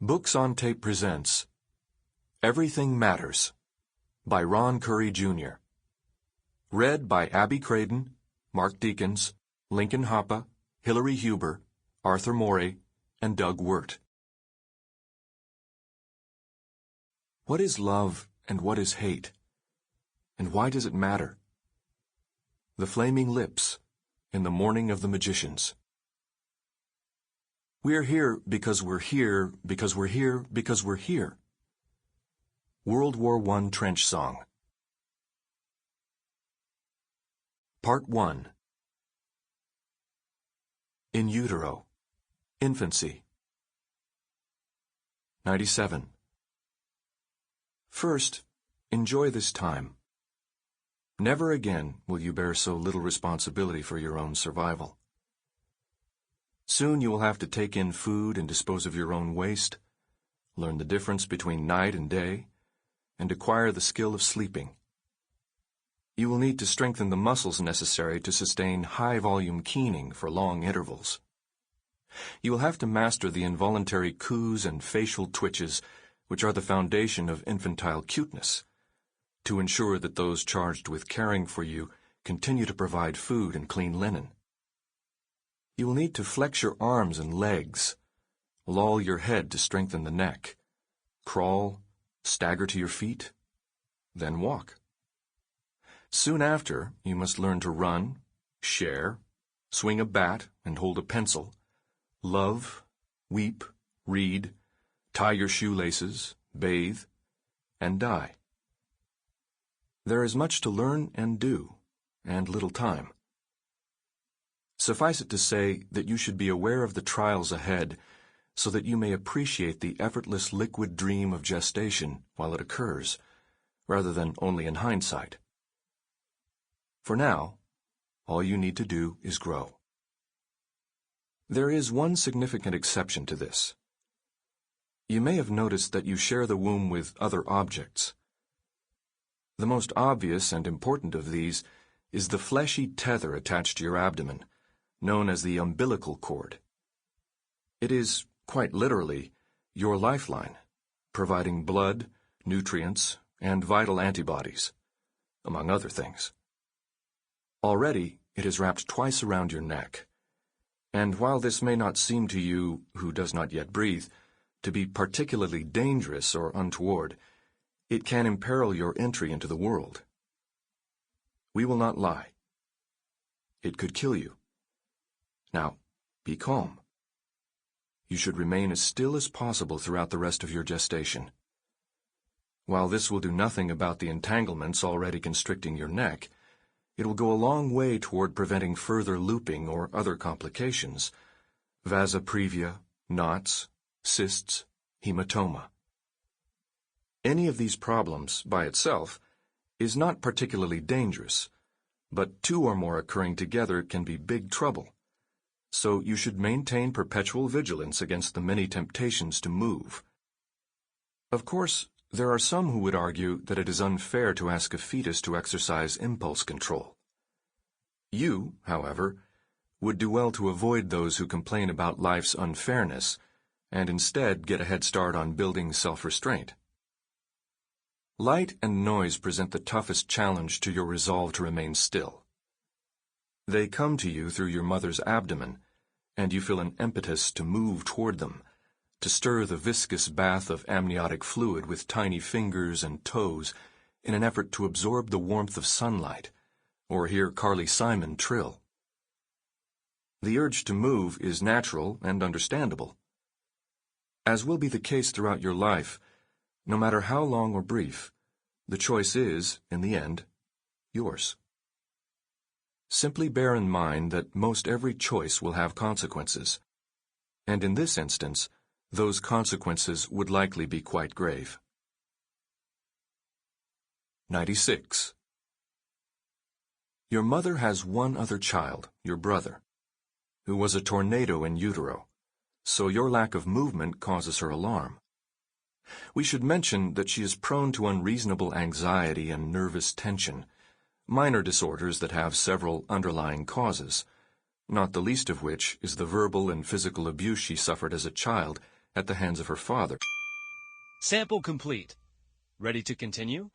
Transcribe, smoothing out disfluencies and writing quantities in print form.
Books on Tape presents Everything Matters by Ron Currie, Jr. Read by Abby Craden, Mark Deakins, Lincoln Hoppe, Hilary Huber, Arthur Morey, and Doug Wirt. What is love and what is hate? And why does it matter? The Flaming Lips in the Morning of the Magicians. We're here because we're here, because we're here, because we're here. World War I Trench Song. Part 1. In utero. Infancy. 97. First, enjoy this time. Never again will you bear so little responsibility for your own survival. Soon you will have to take in food and dispose of your own waste, learn the difference between night and day, and acquire the skill of sleeping. You will need to strengthen the muscles necessary to sustain high-volume keening for long intervals. You will have to master the involuntary coos and facial twitches which are the foundation of infantile cuteness, to ensure that those charged with caring for you continue to provide food and clean linen. You will need to flex your arms and legs, loll your head to strengthen the neck, crawl, stagger to your feet, then walk. Soon after, you must learn to run, share, swing a bat and hold a pencil, love, weep, read, tie your shoelaces, bathe, and die. There is much to learn and do, and little time. Suffice it to say that you should be aware of the trials ahead so that you may appreciate the effortless liquid dream of gestation while it occurs, rather than only in hindsight. For now, all you need to do is grow. There is one significant exception to this. You may have noticed that you share the womb with other objects. The most obvious and important of these is the fleshy tether attached to your abdomen, known as the umbilical cord. It is, quite literally, your lifeline, providing blood, nutrients, and vital antibodies, among other things. Already, it is wrapped twice around your neck, and while this may not seem to you, who does not yet breathe, to be particularly dangerous or untoward, it can imperil your entry into the world. We will not lie. It could kill you. Now, be calm. You should remain as still as possible throughout the rest of your gestation. While this will do nothing about the entanglements already constricting your neck, it will go a long way toward preventing further looping or other complications, vasa previa, knots, cysts, hematoma. Any of these problems, by itself, is not particularly dangerous, but two or more occurring together can be big trouble. So you should maintain perpetual vigilance against the many temptations to move. Of course, there are some who would argue that it is unfair to ask a fetus to exercise impulse control. You, however, would do well to avoid those who complain about life's unfairness and instead get a head start on building self-restraint. Light and noise present the toughest challenge to your resolve to remain still. They come to you through your mother's abdomen, and you feel an impetus to move toward them, to stir the viscous bath of amniotic fluid with tiny fingers and toes in an effort to absorb the warmth of sunlight, or hear Carly Simon trill. The urge to move is natural and understandable. As will be the case throughout your life, no matter how long or brief, the choice is, in the end, yours. Simply bear in mind that most every choice will have consequences, and in this instance, those consequences would likely be quite grave. 96. Your mother has one other child, your brother, who was a tornado in utero, so your lack of movement causes her alarm. We should mention that she is prone to unreasonable anxiety and nervous tension, minor disorders that have several underlying causes, not the least of which is the verbal and physical abuse she suffered as a child at the hands of her father. Sample complete. Ready to continue?